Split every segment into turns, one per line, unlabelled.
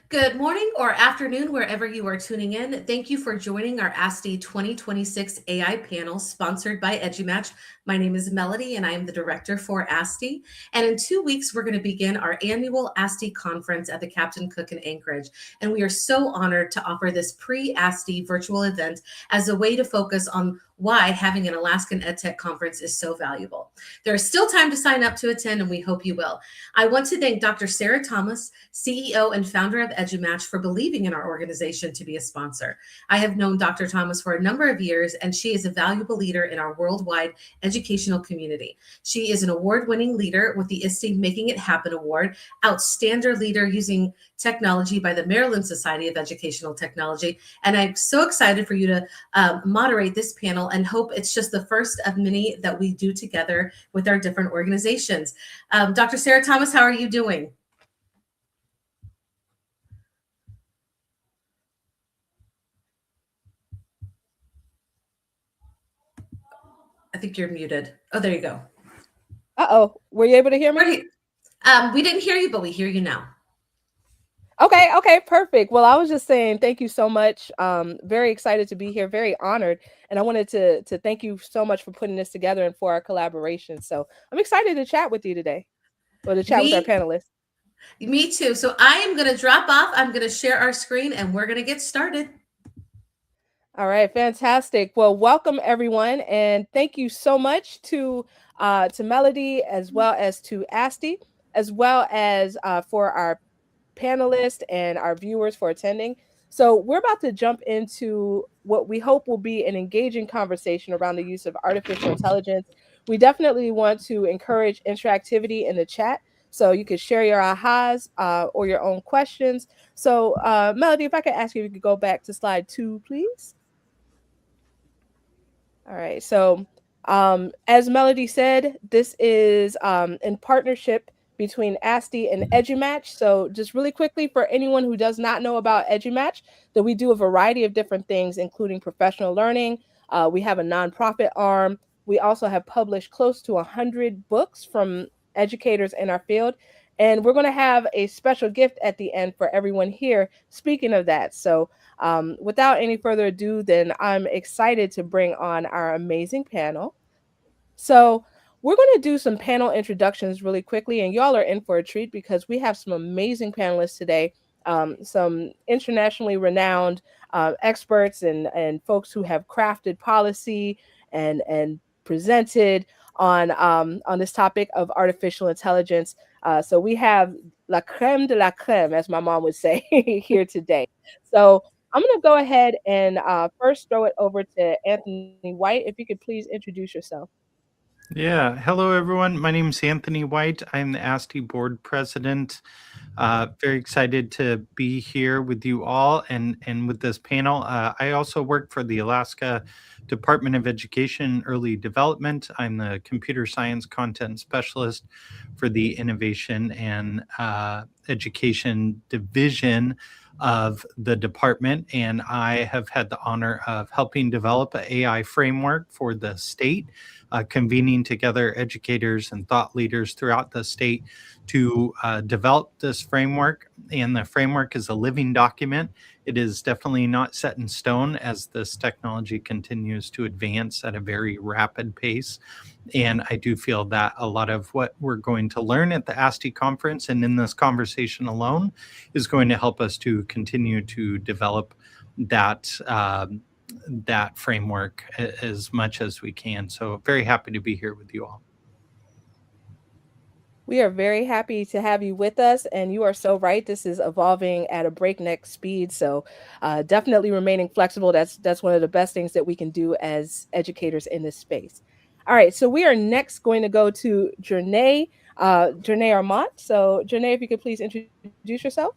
Good morning or afternoon, wherever you are tuning in. Thank you for joining our ASTE 2026 AI panel sponsored by EduMatch. My name is Melody, and I am the director for ASTE. And in 2 weeks, we're going to begin our annual ASTE conference at the Captain Cook in Anchorage. And we are so honored to offer this pre-ASTE virtual event as a way to focus on why having an Alaskan EdTech conference is so valuable. There is still time to sign up to attend, and we hope you will. I want to thank Dr. Sarah Thomas, CEO and founder of EduMatch, for believing in our organization to be a sponsor. I have known Dr. Thomas for a number of years, and she is a valuable leader in our worldwide educational community. She is an award-winning leader with the ASTE Making It Happen Award, Outstanding Leader Using Technology by the Maryland Society of Educational Technology. And I'm so excited for you to moderate this panel and hope it's just the first of many that we do together with our different organizations. Dr. Sarah Thomas, how are you doing? I think you're muted. Oh, there you go.
Uh-oh. Were you able to hear me?
We didn't hear you, but we hear you now.
Okay, perfect. Well, I was just saying thank you so much. Very excited to be here, very honored. And I wanted to thank you so much for putting this together and for our collaboration. So I'm excited to chat with you today, or to chat with our panelists.
Me too. So I am going to drop off. I'm going to share our screen and we're going to get started.
All right, fantastic. Well, welcome everyone, and thank you so much to Melody, as well as to ASTE, as well as for our panelists and our viewers for attending. So we're about to jump into what we hope will be an engaging conversation around the use of artificial intelligence. We definitely want to encourage interactivity in the chat, so you could share your ahas or your own questions. So Melody, if I could ask you if you could go back to slide 2, please. All right. So as Melody said, this is in partnership between ASTE and EduMatch. So just really quickly, for anyone who does not know about EduMatch, that we do a variety of different things, including professional learning. We have a nonprofit arm. We also have published close to 100 books from educators in our field. And we're going to have a special gift at the end for everyone here. Speaking of that, so without any further ado, then I'm excited to bring on our amazing panel. So we're going to do some panel introductions really quickly, and y'all are in for a treat because we have some amazing panelists today, some internationally renowned experts and folks who have crafted policy and presented on this topic of artificial intelligence. So we have la creme de la creme, as my mom would say, here today. So I'm going to go ahead and first throw it over to Anthony White. If you could please introduce yourself.
Yeah. Hello, everyone. My name is Anthony White. I'm the ASTE board president. Very excited to be here with you all and with this panel. I also work for the Alaska Department of Education Early Development. I'm the computer science content specialist for the Innovation and Education Division of the department, and I have had the honor of helping develop an AI framework for the state, convening together educators and thought leaders throughout the state to develop this framework. And the framework is a living document. It is definitely not set in stone as this technology continues to advance at a very rapid pace. And I do feel that a lot of what we're going to learn at the ASTE conference and in this conversation alone is going to help us to continue to develop that that framework as much as we can. So very happy to be here with you all.
We are very happy to have you with us, and you are so right. This is evolving at a breakneck speed, so definitely remaining flexible. That's one of the best things that we can do as educators in this space. All right, so we are next going to go to Jornea Armant. So Jornea, if you could please introduce yourself.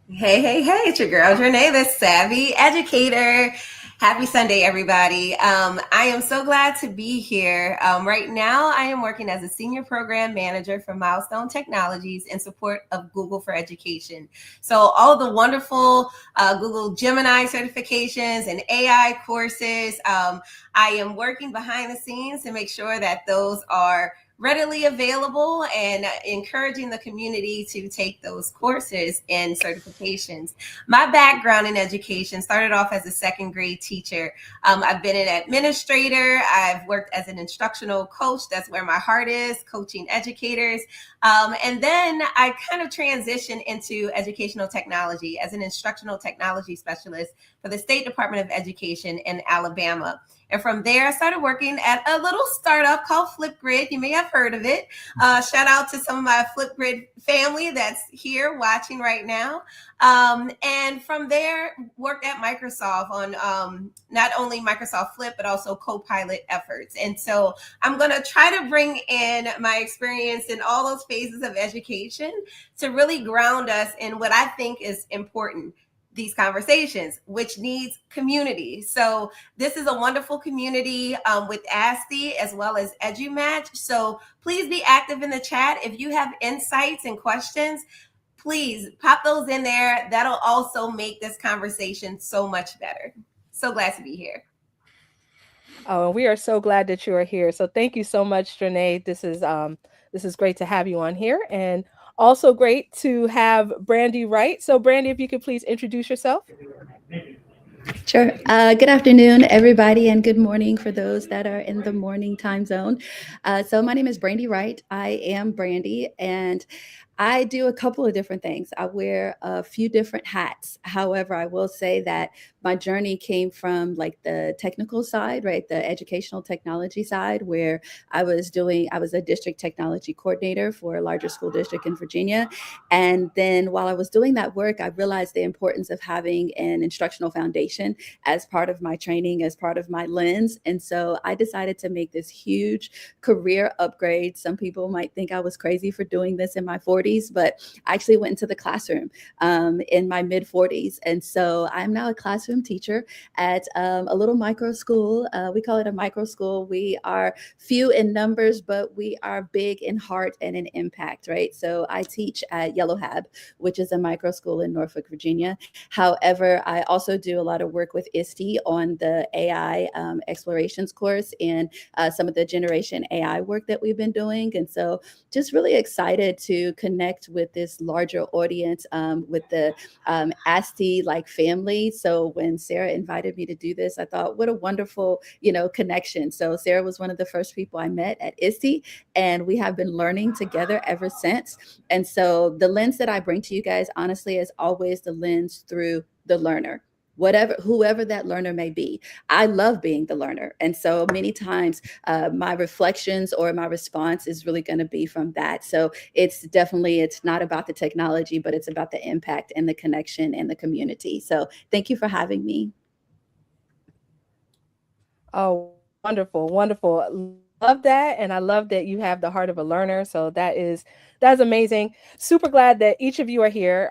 Hey, it's your girl, Jornea, the savvy educator. Happy Sunday, everybody. I am so glad to be here. Right now, I am working as a senior program manager for Milestone Technologies in support of Google for Education. So all the wonderful Google Gemini certifications and AI courses, I am working behind the scenes to make sure that those are readily available and encouraging the community to take those courses and certifications. My background in education started off as a second grade teacher. I've been an administrator. I've worked as an instructional coach. That's where my heart is, coaching educators. And then I kind of transitioned into educational technology as an instructional technology specialist for the State Department of Education in Alabama. And from there, I started working at a little startup called Flipgrid. You may have heard of it. Shout out to some of my Flipgrid family that's here watching right now. And from there, worked at Microsoft on not only Microsoft Flip, but also Copilot efforts. And so I'm going to try to bring in my experience in all those phases of education to really ground us in what I think is important. These conversations, which needs community. So this is a wonderful community with ASTE as well as EduMatch. So please be active in the chat. If you have insights and questions, please pop those in there. That'll also make this conversation so much better. So glad to be here.
Oh, we are so glad that you are here. So thank you so much, Jornea. This is great to have you on here, and also great to have Brandie Wright. So Brandie, if you could please introduce yourself.
Sure. Good afternoon, everybody, and good morning for those that are in the morning time zone. So my name is Brandie Wright. I am Brandie, and I do a couple of different things. I wear a few different hats. However, I will say that my journey came from like the technical side, right? The educational technology side, where I was a district technology coordinator for a larger school district in Virginia. And then while I was doing that work, I realized the importance of having an instructional foundation as part of my training, as part of my lens. And so I decided to make this huge career upgrade. Some people might think I was crazy for doing this in my 40s, but I actually went into the classroom in my mid 40s. And so I'm now a classroom teacher at a little micro school. We call it a micro school. We are few in numbers, but we are big in heart and in impact, right? So I teach at Yellowhab, which is a micro school in Norfolk, Virginia. However, I also do a lot of work with ASTE on the AI explorations course and some of the generation AI work that we've been doing. And so just really excited to connect with this larger audience, with the ASTE like family. So when Sarah invited me to do this, I thought, what a wonderful, connection. So Sarah was one of the first people I met at ASTE, and we have been learning together ever since. And so the lens that I bring to you guys, honestly, is always the lens through the learner. Whoever that learner may be. I love being the learner. And so many times my reflections or my response is really going to be from that. So it's not about the technology, but it's about the impact and the connection and the community. So thank you for having me.
Oh, wonderful, wonderful. Love that. And I love that you have the heart of a learner. So that's amazing. Super glad that each of you are here.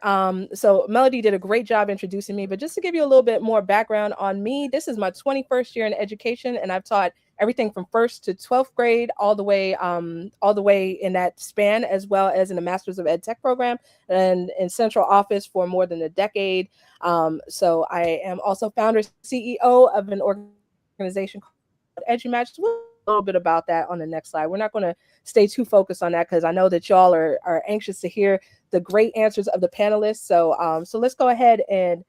So Melody did a great job introducing me, but just to give you a little bit more background on me, this is my 21st year in education, and I've taught everything from 1st to 12th grade, all the way in that span, as well as in the Masters of Ed Tech program and in central office for more than a decade. So I am also founder CEO of an organization called EduMatch. A little bit about that on the next slide. We're not going to stay too focused on that because I know that y'all are anxious to hear the great answers of the panelists. So let's go ahead and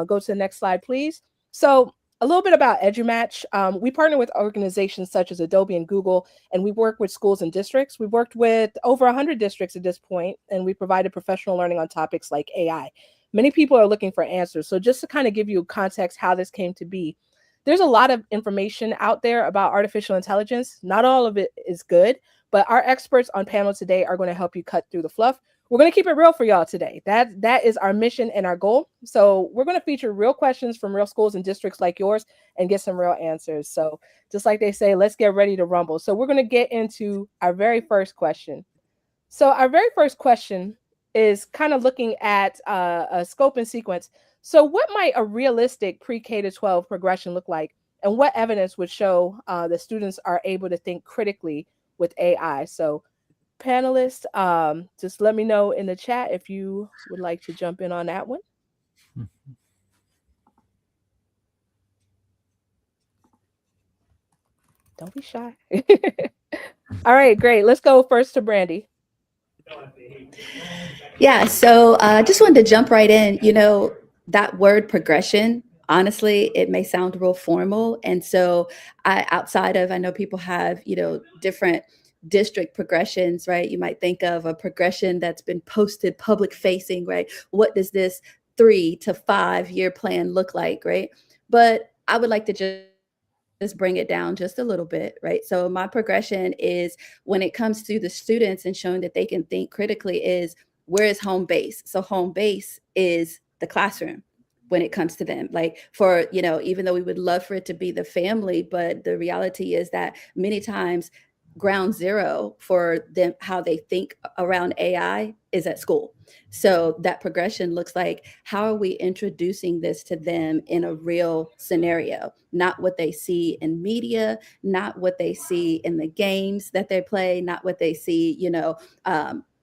go to the next slide, please. So a little bit about EduMatch. We partner with organizations such as Adobe and Google, and we work with schools and districts. We've worked with over 100 districts at this point, and we provided professional learning on topics like AI. Many people are looking for answers. So just to kind of give you context how this came to be, there's a lot of information out there about artificial intelligence. Not all of it is good, but our experts on panel today are going to help you cut through the fluff. We're going to keep it real for y'all today. That is our mission and our goal. So we're going to feature real questions from real schools and districts like yours and get some real answers. So just like they say, let's get ready to rumble. So we're going to get into our very first question. So our very first question is kind of looking at a scope and sequence. So what might a realistic pre-K to 12 progression look like? And what evidence would show that students are able to think critically with AI? So panelists, just let me know in the chat if you would like to jump in on that one. Don't be shy. All right, great. Let's go first to Brandie.
Yeah, so I just wanted to jump right in. That word progression, honestly, it may sound real formal. And so I know people have, different district progressions, right? You might think of a progression that's been posted public facing, right? What does this 3 to 5 year plan look like, right? But I would like to just bring it down just a little bit, right? So my progression is, when it comes to the students and showing that they can think critically, is where is home base? So home base is the classroom when it comes to them. Like, for, even though we would love for it to be the family, but the reality is that many times ground zero for them, how they think around AI, is at school. So that progression looks like, how are we introducing this to them in a real scenario, not what they see in media, not what they see in the games that they play, not what they see,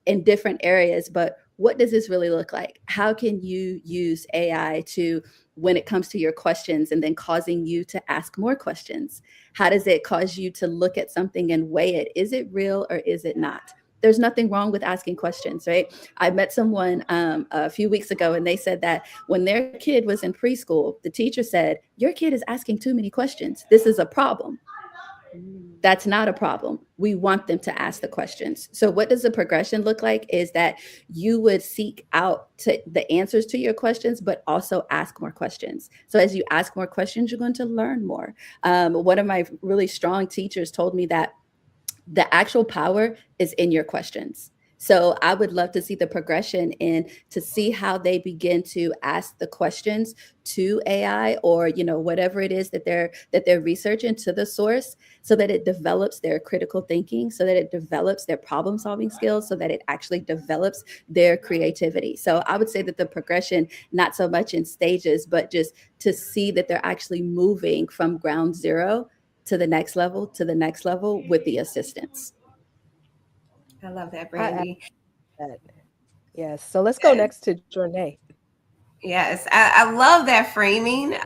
in different areas, but what does this really look like? How can you use AI to, when it comes to your questions, and then causing you to ask more questions? How does it cause you to look at something and weigh it? Is it real or is it not? There's nothing wrong with asking questions, right? I met someone a few weeks ago, and they said that when their kid was in preschool, the teacher said, "Your kid is asking too many questions. This is a problem." That's not a problem. We want them to ask the questions. So what does the progression look like? Is that you would seek out the answers to your questions, but also ask more questions. So as you ask more questions, you're going to learn more. One of my really strong teachers told me that the actual power is in your questions. So I would love to see the progression in, to see how they begin to ask the questions to AI, or whatever it is that they're researching, to the source, so that it develops their critical thinking, so that it develops their problem solving skills, so that it actually develops their creativity. So I would say that the progression, not so much in stages, but just to see that they're actually moving from ground zero to the next level, to the next level, with the assistance.
I love that,
I
Brandie.
that. Yes. So let's go next to Jornea.
Yes, I love that framing.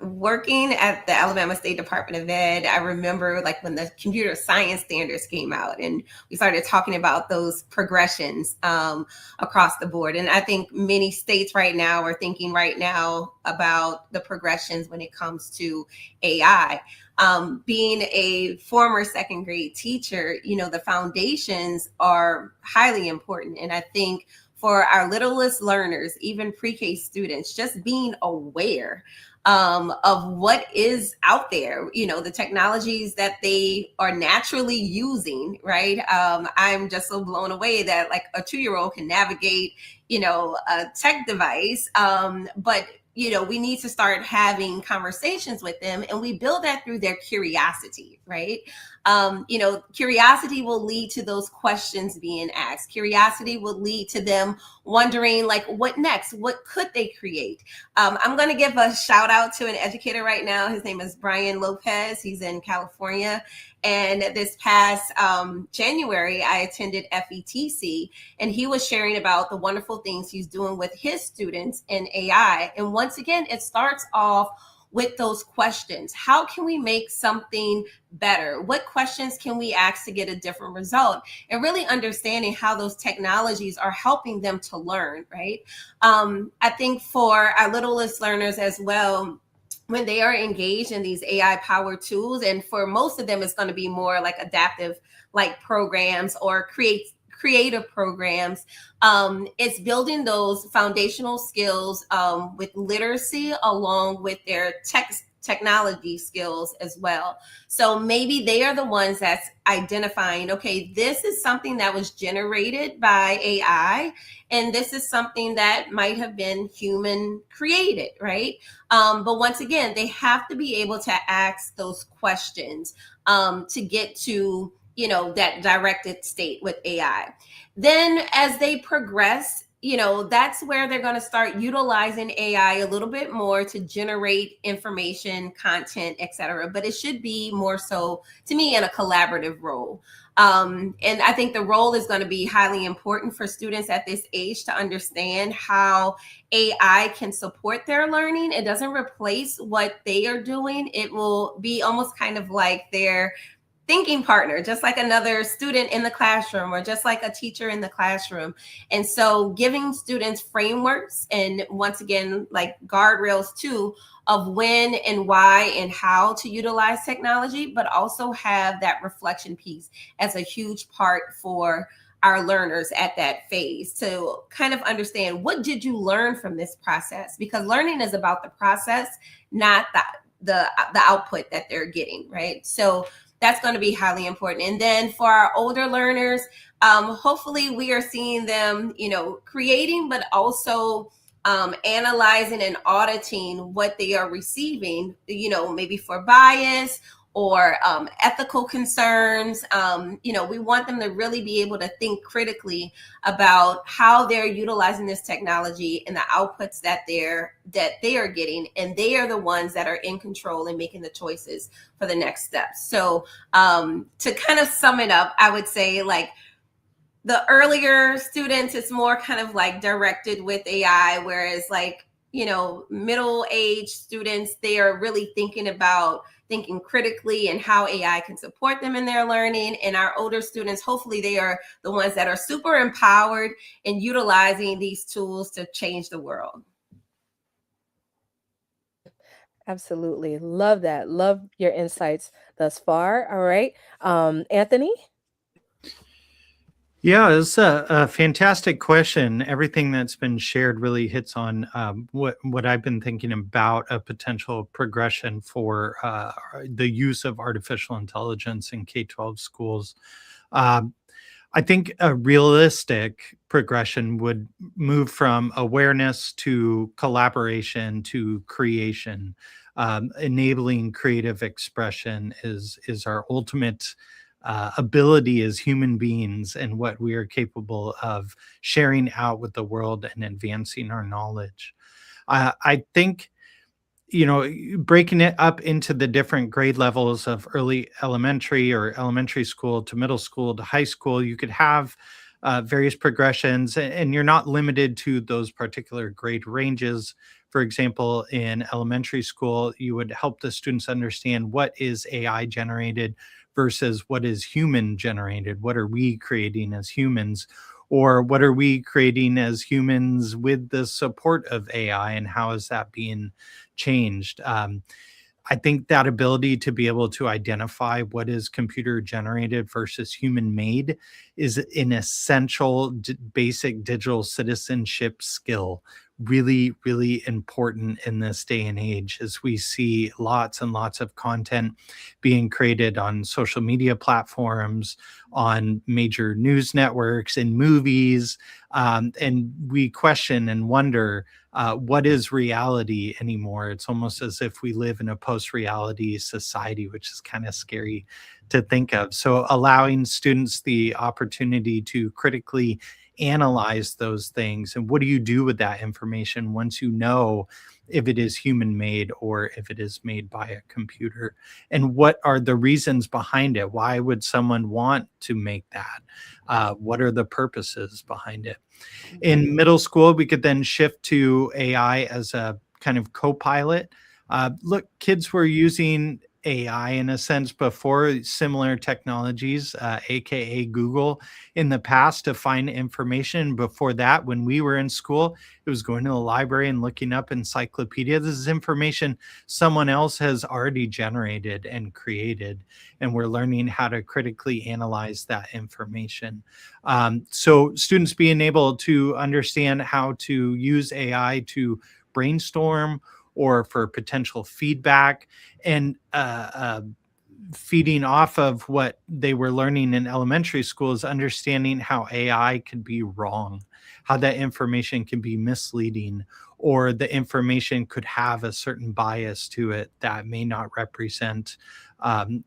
Working at the Alabama State Department of Ed, I remember, like, when the computer science standards came out, and we started talking about those progressions across the board. And I think many states right now are thinking right now about the progressions when it comes to AI. Being a former second grade teacher, the foundations are highly important. And I think for our littlest learners, even pre-K students, just being aware of what is out there, the technologies that they are naturally using, right? I'm just so blown away that, like, a 2-year-old can navigate, a tech device, but we need to start having conversations with them, and we build that through their curiosity, right? Curiosity will lead to those questions being asked. Curiosity will lead to them wondering, like, what next? What could they create? I'm going to give a shout out to an educator right now. His name is Brian Lopez. He's in California. And this past January, I attended FETC, and he was sharing about the wonderful things he's doing with his students in AI. And once again, it starts off with those questions. How can we make something better? What questions can we ask to get a different result? And really understanding how those technologies are helping them to learn, right? I think for our littlest learners as well, when they are engaged in these AI powered tools, and for most of them, it's going to be more like adaptive, like programs or creative programs. It's building those foundational skills with literacy, along with their technology skills as well. So maybe they are the ones that's identifying, okay, this is something that was generated by AI, and this is something that might have been human created, right? But once again, they have to be able to ask those questions to get to that directed state with AI. Then as they progress, that's where they're going to start utilizing AI a little bit more to generate information, content, etc. But it should be more so, to me, in a collaborative role. And I think the role is going to be highly important for students at this age to understand how AI can support their learning. It doesn't replace what they are doing. It will be almost kind of like their thinking partner, just like another student in the classroom or just like a teacher in the classroom. And so giving students frameworks and once again, like guardrails too, of when and why and how to utilize technology, but also have that reflection piece as a huge part for our learners at that phase to kind of understand, what did you learn from this process? Because learning is about the process, not the output that they're getting, right? So that's going to be highly important. And then for our older learners, hopefully we are seeing them, creating, but also analyzing and auditing what they are receiving, maybe for bias or ethical concerns. We want them to really be able to think critically about how they're utilizing this technology and the outputs that they are getting, and they are the ones that are in control and making the choices for the next steps. So to kind of sum it up, I would say, like, the earlier students, it's more kind of like directed with AI, whereas like, middle-aged students, they are really thinking critically and how AI can support them in their learning. And our older students, hopefully they are the ones that are super empowered in utilizing these tools to change the world.
Absolutely. Love that. Love your insights thus far. All right. Anthony?
Yeah, it's a fantastic question. Everything that's been shared really hits on what I've been thinking about a potential progression for the use of artificial intelligence in K-12 schools. I think a realistic progression would move from awareness to collaboration to creation. Enabling creative expression is our ultimate ability as human beings and what we are capable of sharing out with the world and advancing our knowledge. I think, breaking it up into the different grade levels of early elementary or elementary school to middle school to high school, you could have various progressions, and you're not limited to those particular grade ranges. For example, in elementary school, you would help the students understand what is AI generated versus what is human generated. What are we creating as humans? Or what are we creating as humans with the support of AI, and how is that being changed? I think that ability to be able to identify what is computer generated versus human made is an essential basic digital citizenship skill. Really, really important in this day and age, as we see lots and lots of content being created on social media platforms, on major news networks, and movies. And we question and wonder, what is reality anymore? It's almost as if we live in a post-reality society, which is kind of scary to think of. So allowing students the opportunity to critically analyze those things, and what do you do with that information once you know if it is human made or if it is made by a computer, and what are the reasons behind it? Why would someone want to make that? What are the purposes behind it? In middle school, we could then shift to AI as a kind of co-pilot. Look, kids were using AI in a sense before similar technologies, aka Google, in the past to find information. Before that, when we were in school, it was going to the library and looking up encyclopedia. This is information someone else has already generated and created, and we're learning how to critically analyze that information. So students being able to understand how to use AI to brainstorm or for potential feedback, and feeding off of what they were learning in elementary school is understanding how AI could be wrong, how that information can be misleading, or the information could have a certain bias to it that may not represent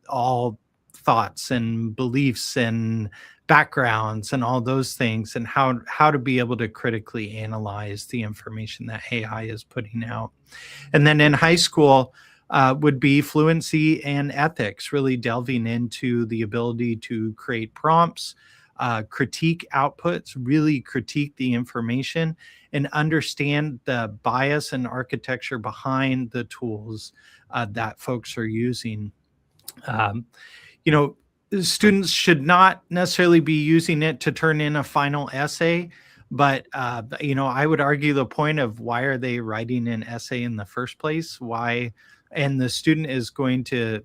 all thoughts and beliefs and backgrounds and all those things, and how to be able to critically analyze the information that AI is putting out. And then in high school would be fluency and ethics, really delving into the ability to create prompts, critique outputs, really critique the information, and understand the bias and architecture behind the tools that folks are using. You know, students should not necessarily be using it to turn in a final essay, but I would argue the point of why are they writing an essay in the first place? Why? And the student is going to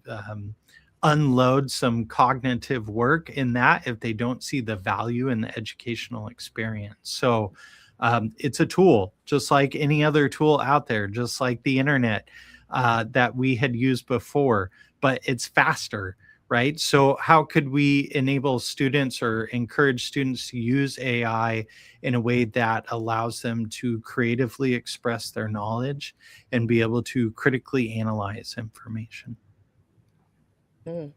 unload some cognitive work in that if they don't see the value in the educational experience. So it's a tool, just like any other tool out there, just like the internet that we had used before, but it's faster, right? So how could we enable students or encourage students to use AI in a way that allows them to creatively express their knowledge and be able to critically analyze information?
Mm.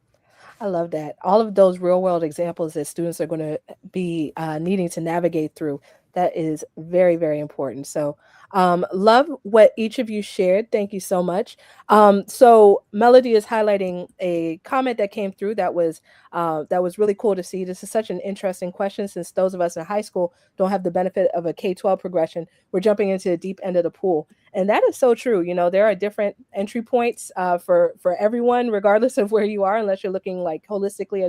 I love that. All of those real world examples that students are going to be needing to navigate through. That is very, very important. So, love what each of you shared. Thank you so much. So, Melody is highlighting a comment that came through that was really cool to see. This is such an interesting question since those of us in high school don't have the benefit of a K-12 progression. We're jumping into the deep end of the pool. And that is so true. You know, there are different entry points for everyone, regardless of where you are, unless you're looking like holistically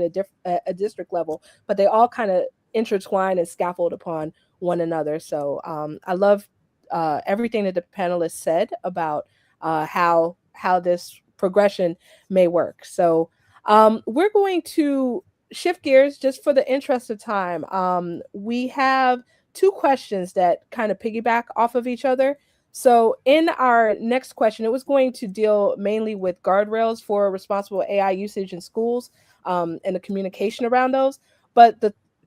at a district level. But they all kind of intertwine and scaffold upon one another. So I love everything that the panelists said about how this progression may work. So we're going to shift gears just for the interest of time. We have two questions that kind of piggyback off of each other. So in our next question, it was going to deal mainly with guardrails for responsible AI usage in schools and the communication around those. But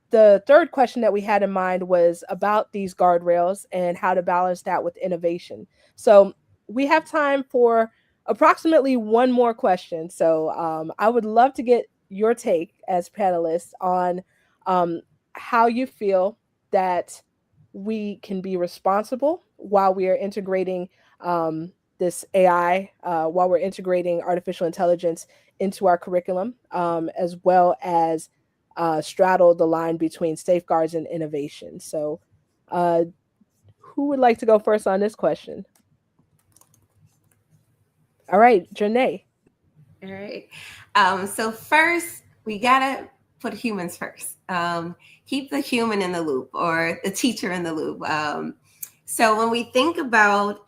the third question that we had in mind was about these guardrails and how to balance that with innovation. So we have time for approximately one more question. So I would love to get your take as panelists on how you feel that we can be responsible while we are integrating this AI, while we're integrating artificial intelligence into our curriculum, as well as straddle the line between safeguards and innovation. So who would like to go first on this question? All right, Jornea.
All right. So first, we gotta put humans first. Keep the human in the loop or the teacher in the loop. So when we think about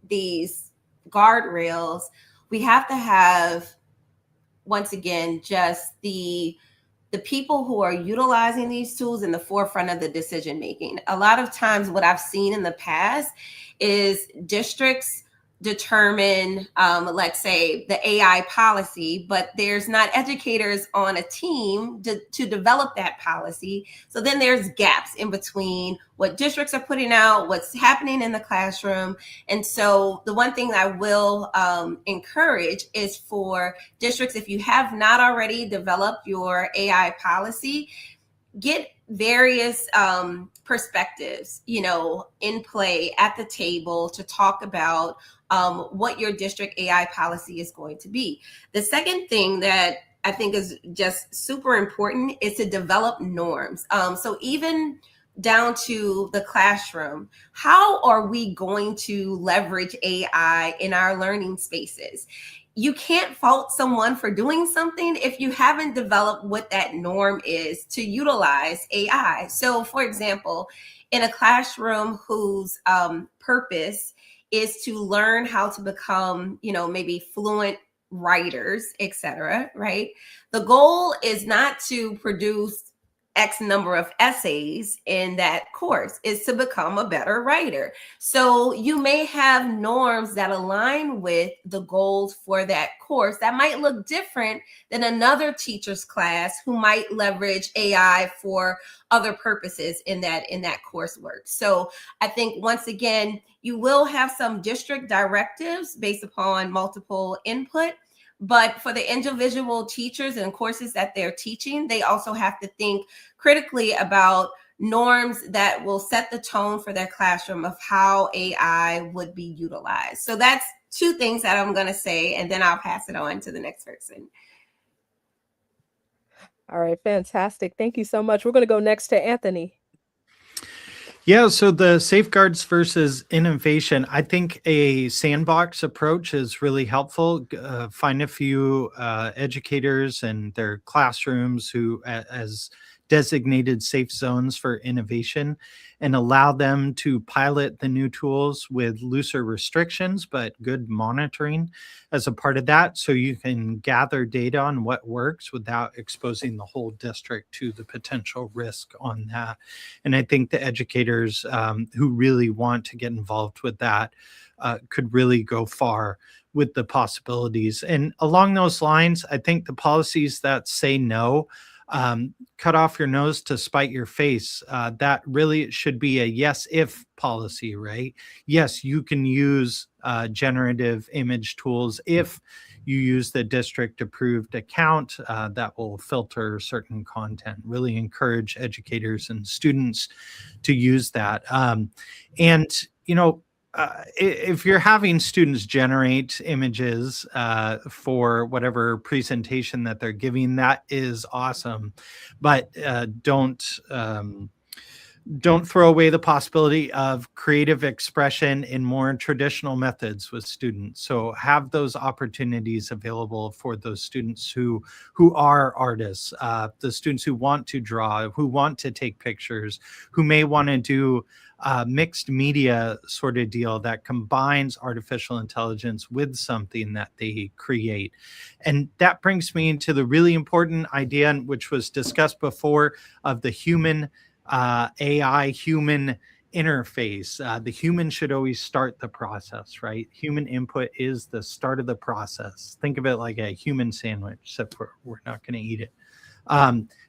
these guardrails, we have to have, once again, just the people who are utilizing these tools in the forefront of the decision making. A lot of times what I've seen in the past is districts determine, let's say, the AI policy, but there's not educators on a team to develop that policy. So then there's gaps in between what districts are putting out, what's happening in the classroom. And so the one thing I will encourage is for districts, if you have not already developed your AI policy, get various perspectives, in play at the table to talk about what your district AI policy is going to be. The second thing that I think is just super important is to develop norms. So even down to the classroom, how are we going to leverage AI in our learning spaces? You can't fault someone for doing something if you haven't developed what that norm is to utilize AI. So for example, in a classroom whose purpose is to learn how to become, maybe fluent writers, etc., right? The goal is not to produce X number of essays in that course, is to become a better writer. So you may have norms that align with the goals for that course that might look different than another teacher's class who might leverage AI for other purposes in that coursework. So I think, once again, you will have some district directives based upon multiple input. But for the individual teachers and courses that they're teaching, they also have to think critically about norms that will set the tone for their classroom of how AI would be utilized. So that's two things that I'm going to say, and then I'll pass it on to the next person.
All right, fantastic. Thank you so much. We're going to go next to Anthony.
Yeah, so the safeguards versus innovation, I think a sandbox approach is really helpful. Find a few educators and their classrooms who, as designated safe zones for innovation, and allow them to pilot the new tools with looser restrictions, but good monitoring as a part of that. So you can gather data on what works without exposing the whole district to the potential risk on that. And I think the educators who really want to get involved with that could really go far with the possibilities. And along those lines, I think the policies that say no, cut off your nose to spite your face, that really should be a yes if policy, right? Yes, you can use generative image tools if you use the district approved account that will filter certain content. Really encourage educators and students to use that. And, you know, if you're having students generate images for whatever presentation that they're giving, that is awesome. But don't throw away the possibility of creative expression in more traditional methods with students. So have those opportunities available for those students who are artists, the students who want to draw, who want to take pictures, who may want to do mixed media sort of deal that combines artificial intelligence with something that they create. And that brings me into the really important idea, which was discussed before, of the human AI human interface. The human should always start the process, right? Human input is the start of the process. Think of it like a human sandwich, except we're not going to eat it.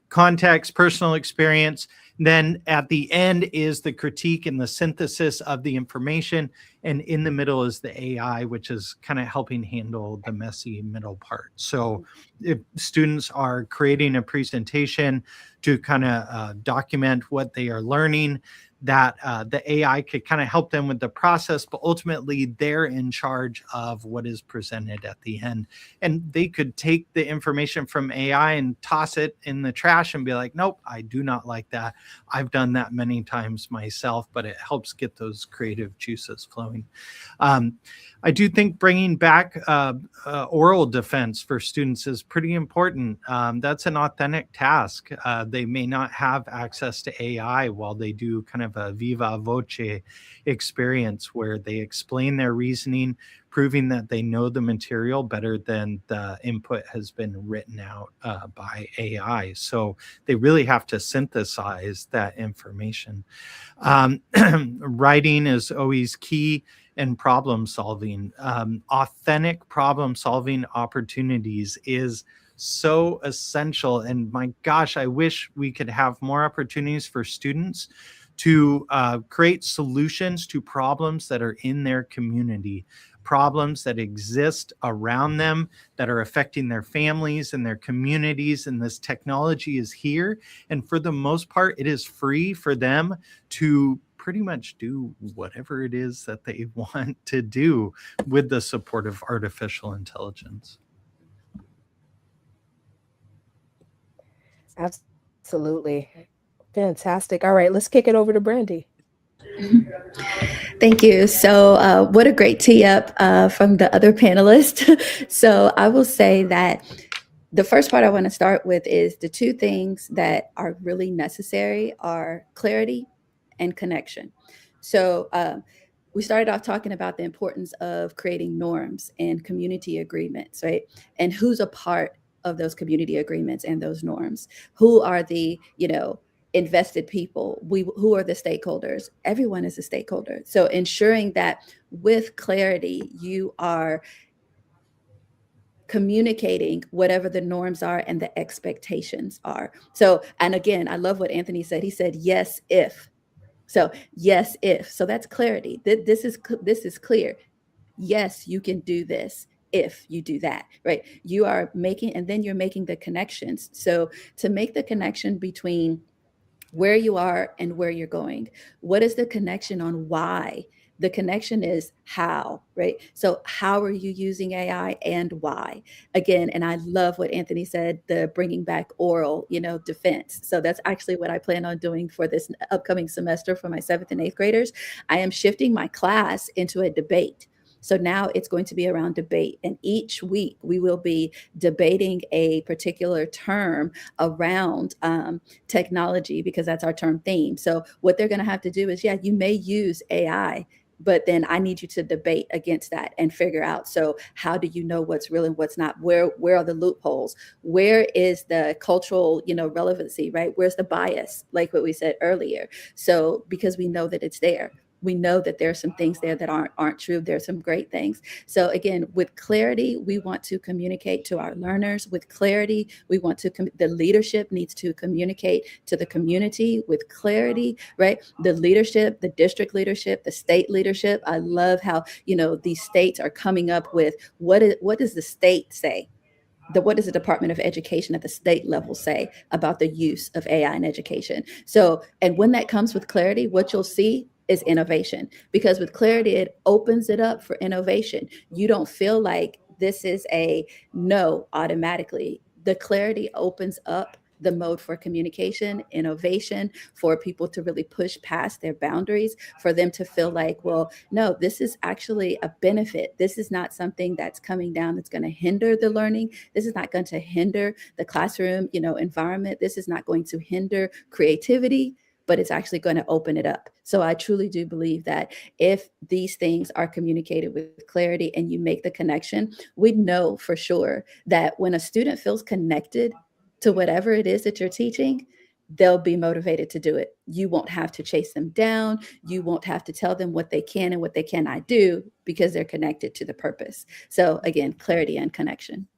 Context, personal experience. Then at the end is the critique and the synthesis of the information. And in the middle is the AI, which is kind of helping handle the messy middle part. So if students are creating a presentation to kind of document what they are learning, that the AI could kind of help them with the process, but ultimately they're in charge of what is presented at the end. And they could take the information from AI and toss it in the trash and be like, nope, I do not like that. I've done that many times myself, but it helps get those creative juices flowing. I do think bringing back oral defense for students is pretty important. That's an authentic task. They may not have access to AI while they do kind of a viva voce experience where they explain their reasoning, proving that they know the material better than the input has been written out by AI. So they really have to synthesize that information. Writing is always key, and problem solving. Authentic problem solving opportunities is so essential. And my gosh, I wish we could have more opportunities for students to create solutions to problems that are in their community, problems that exist around them that are affecting their families and their communities. And this technology is here. And for the most part, it is free for them to pretty much do whatever it is that they want to do with the support of artificial intelligence.
Absolutely. Fantastic. All right, let's kick it over to Brandie.
Thank you. So what a great tee up from the other panelists. So I will say that the first part I want to start with is the two things that are really necessary are clarity and connection. So we started off talking about the importance of creating norms and community agreements, right? And who's a part of those community agreements and those norms? Who are the, invested people? Who are the stakeholders? Everyone is a stakeholder. So ensuring that with clarity, you are communicating whatever the norms are and the expectations are. So, and again, I love what Anthony said. He said, yes, if. So yes, if. So that's clarity. This is clear. Yes, you can do this if you do that, right? You are making, and then you're making the connections. So to make the connection between where you are and where you're going, what is the connection on why The connection is how, right? So how are you using AI and why? Again, and I love what Anthony said, the bringing back oral, defense. So that's actually what I plan on doing for this upcoming semester for my 7th and 8th graders. I am shifting my class into a debate. So now it's going to be around debate. And each week we will be debating a particular term around technology, because that's our term theme. So what they're going to have to do is, yeah, you may use AI, but then I need you to debate against that and figure out, so how do you know what's real and what's not? Where are the loopholes? Where is the cultural, relevancy, right? Where's the bias, like what we said earlier? So because we know that it's there. We know that there are some things there that aren't true. There's some great things. So again, with clarity, we want to communicate to our learners. With clarity, we want to, the leadership needs to communicate to the community with clarity, right? The leadership, the district leadership, the state leadership. I love how, these states are coming up with what does the state say? What does the Department of Education at the state level say about the use of AI in education? So, and when that comes with clarity, what you'll see is innovation, because with clarity, it opens it up for innovation. You don't feel like this is a no automatically. The clarity opens up the mode for communication, innovation, for people to really push past their boundaries, for them to feel like, well, no, this is actually a benefit. This is not something that's coming down that's going to hinder the learning. This is not going to hinder the classroom, environment. This is not going to hinder creativity, but it's actually going to open it up. So I truly do believe that if these things are communicated with clarity and you make the connection, we know for sure that when a student feels connected to whatever it is that you're teaching, they'll be motivated to do it. You won't have to chase them down. You won't have to tell them what they can and what they cannot do, because they're connected to the purpose. So again, clarity and connection.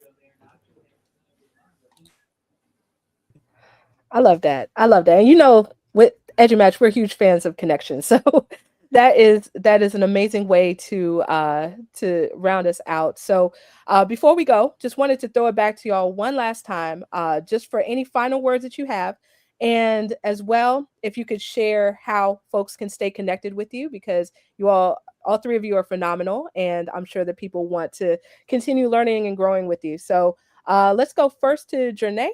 I love that. And with EduMatch, we're huge fans of connections. So that is an amazing way to round us out. So before we go, just wanted to throw it back to y'all one last time, just for any final words that you have. And as well, if you could share how folks can stay connected with you, because you all three of you are phenomenal. And I'm sure that people want to continue learning and growing with you. So let's go first to Jornea.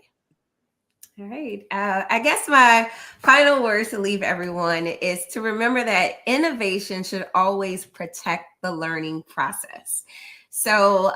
All right. I guess my final words to leave everyone is to remember that innovation should always protect the learning process. So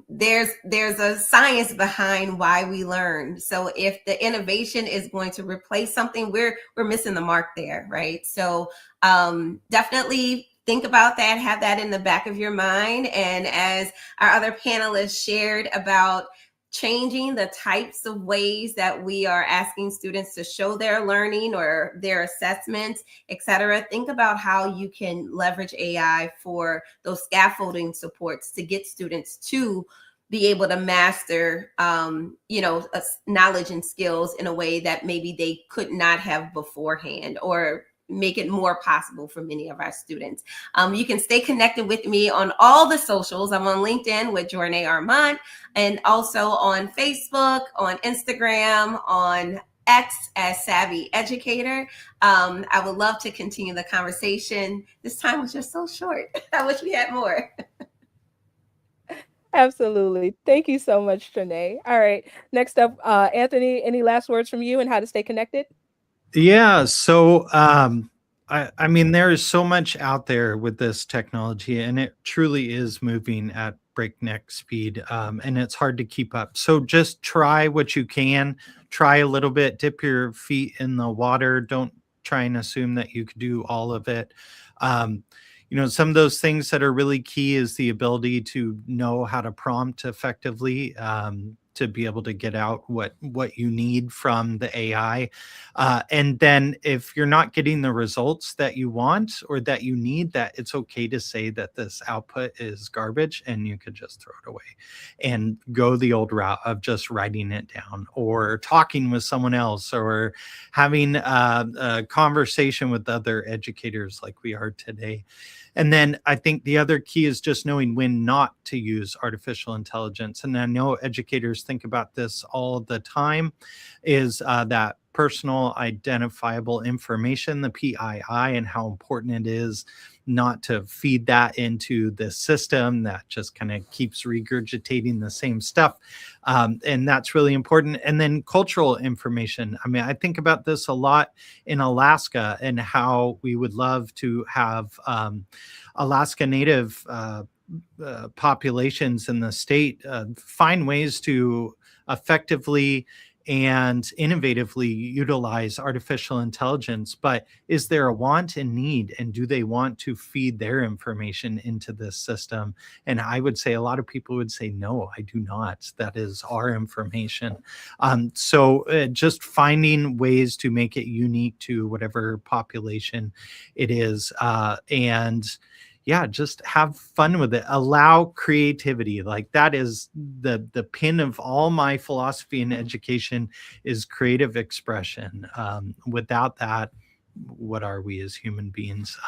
there's a science behind why we learn. So if the innovation is going to replace something, we're missing the mark there, right? So definitely think about that, have that in the back of your mind. And as our other panelists shared about changing the types of ways that we are asking students to show their learning or their assessments, et cetera, think about how you can leverage AI for those scaffolding supports to get students to be able to master, knowledge and skills in a way that maybe they could not have beforehand, or make it more possible for many of our students. You can stay connected with me on all the socials. I'm on LinkedIn with Jornea Armant, and also on Facebook, on Instagram, on X as Savvy Educator. I would love to continue the conversation. This time was just so short. I wish we had more.
Absolutely. Thank you so much, Jornea. All right. Next up, Anthony, any last words from you and how to stay connected?
Yeah. So, I mean, there is so much out there with this technology, and it truly is moving at breakneck speed, and it's hard to keep up. So just try what you can, try a little bit, dip your feet in the water. Don't try and assume that you could do all of it. Some of those things that are really key is the ability to know how to prompt effectively, to be able to get out what you need from the AI. And then if you're not getting the results that you want or that you need, that it's okay to say that this output is garbage and you could just throw it away and go the old route of just writing it down or talking with someone else or having a conversation with other educators like we are today. And then I think the other key is just knowing when not to use artificial intelligence. And I know educators think about this all the time, is that personal identifiable information, the PII, and how important it is not to feed that into the system that just kind of keeps regurgitating the same stuff. And that's really important. And then cultural information. I mean, I think about this a lot in Alaska and how we would love to have Alaska Native populations in the state find ways to effectively and innovatively utilize artificial intelligence. But is there a want and need, and do they want to feed their information into this system? And I would say a lot of people would say, no, I do not. That is our information. So just finding ways to make it unique to whatever population it is. And yeah, just have fun with it. Allow creativity. Like that is the pin of all my philosophy in education is creative expression. Without that, what are we as human beings?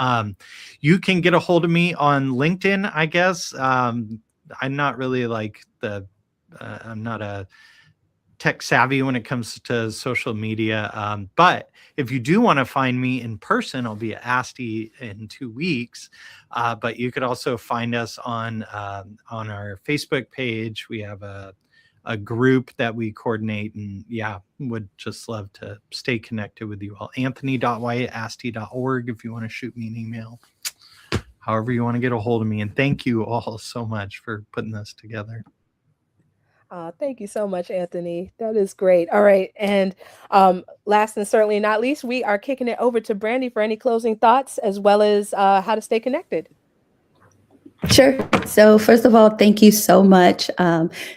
You can get a hold of me on LinkedIn, I guess. I'm not really like I'm not a tech savvy when it comes to social media. But if you do want to find me in person, I'll be at ASTE in 2 weeks. But you could also find us on our Facebook page. We have a group that we coordinate, and yeah, would just love to stay connected with you all. Anthony.white@aste.org if you want to shoot me an email. However you want to get a hold of me. And thank you all so much for putting this together.
Thank you so much, Anthony. That is great. All right. And last and certainly not least, we are kicking it over to Brandie for any closing thoughts, as well as how to stay connected.
Sure. So first of all, thank you so much,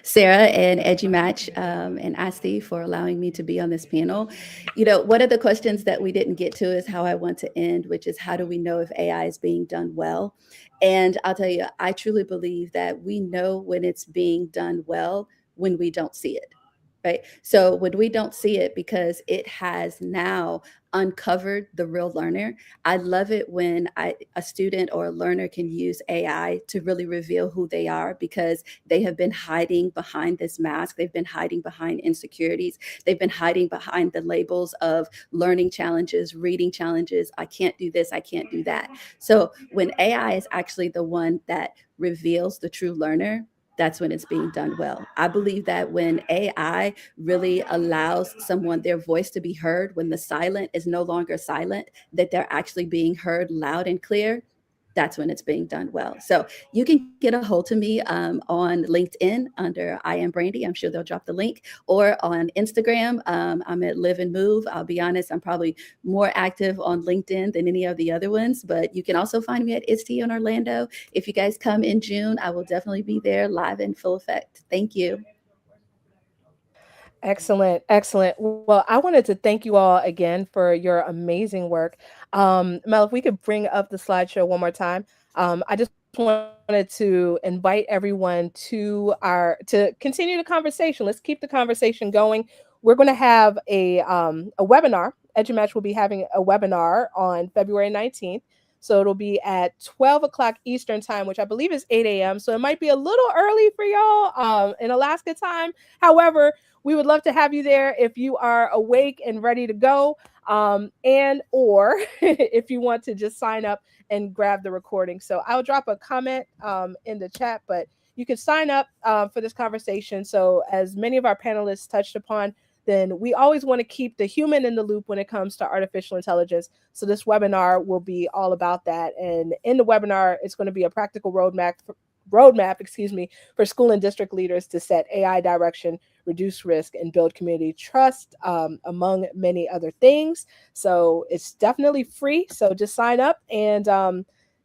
Sarah and EduMatch and ASTE for allowing me to be on this panel. You know, one of the questions that we didn't get to is how I want to end, which is how do we know if AI is being done well? And I'll tell you, I truly believe that we know when it's being done well when we don't see it. Right. So when we don't see it because it has now uncovered the real learner, I love it when a student or a learner can use AI to really reveal who they are, because they have been hiding behind this mask. They've been hiding behind insecurities. They've been hiding behind the labels of learning challenges, reading challenges. I can't do this. I can't do that. So when AI is actually the one that reveals the true learner, that's when it's being done well. I believe that when AI really allows someone, their voice to be heard, when the silent is no longer silent, that they're actually being heard loud and clear, that's when it's being done well. So you can get a hold of me on LinkedIn under I am Brandie. I'm sure they'll drop the link. Or on Instagram, I'm at Live and Move. I'll be honest, I'm probably more active on LinkedIn than any of the other ones. But you can also find me at ASTE in Orlando. If you guys come in June, I will definitely be there live in full effect. Thank you.
Excellent. Excellent. Well, I wanted to thank you all again for your amazing work. Mel, if we could bring up the slideshow one more time. I just wanted to invite everyone to continue the conversation. Let's keep the conversation going. We're going to have a webinar. EduMatch will be having a webinar on February 19th. So it'll be at 12 o'clock Eastern time, which I believe is 8 a.m. So it might be a little early for y'all in Alaska time. However, we would love to have you there if you are awake and ready to go, and or if you want to just sign up and grab the recording. So I'll drop a comment in the chat, but you can sign up for this conversation. So as many of our panelists touched upon, then we always want to keep the human in the loop when it comes to artificial intelligence. So this webinar will be all about that. And in the webinar, it's going to be a practical roadmap, for school and district leaders to set AI direction, reduce risk, and build community trust, among many other things. So it's definitely free. So just sign up. And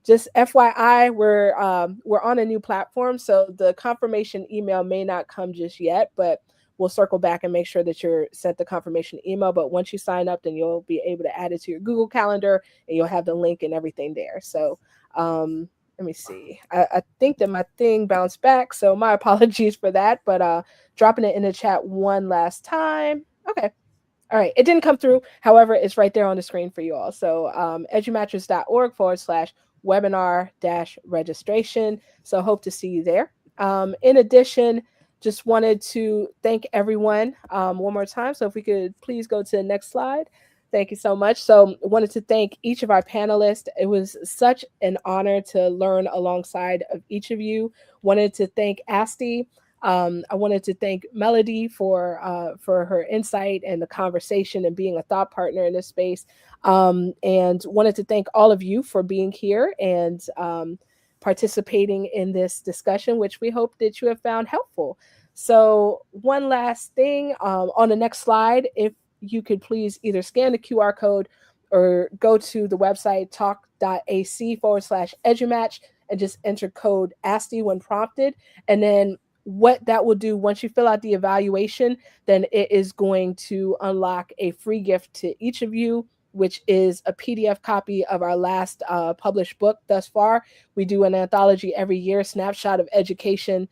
just FYI, we're on a new platform. So the confirmation email may not come just yet, but we'll circle back and make sure that you're sent the confirmation email. But once you sign up, then you'll be able to add it to your Google Calendar, and you'll have the link and everything there. So let me see. I think that my thing bounced back, so my apologies for that. But dropping it in the chat one last time. Okay. All right. It didn't come through. However, it's right there on the screen for you all. So edumatchers.org/webinar-registration. So hope to see you there. In addition, just wanted to thank everyone one more time. So if we could please go to the next slide. Thank you so much. So wanted to thank each of our panelists. It was such an honor to learn alongside of each of you. Wanted to thank ASTE. I wanted to thank Melody for her insight and the conversation and being a thought partner in this space. And wanted to thank all of you for being here and participating in this discussion, which we hope that you have found helpful. So one last thing, on the next slide, if you could please either scan the QR code or go to the website talk.ac/EduMatch and just enter code ASTE when prompted. And then what that will do once you fill out the evaluation, then it is going to unlock a free gift to each of you, which is a PDF copy of our last published book thus far. We do an anthology every year, Snapshot of Education,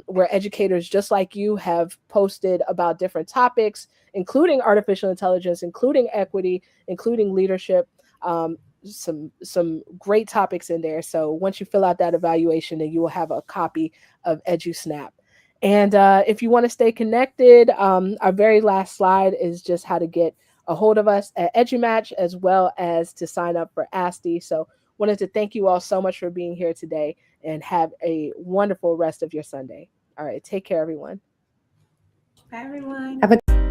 where educators just like you have posted about different topics, including artificial intelligence, including equity, including leadership, some great topics in there. So once you fill out that evaluation, then you will have a copy of EduSnap. And if you want to stay connected, our very last slide is just how to get a hold of us at EduMatch, as well as to sign up for ASTE. So wanted to thank you all so much for being here today, and have a wonderful rest of your Sunday. All right, take care, everyone.
Bye, everyone.
Have a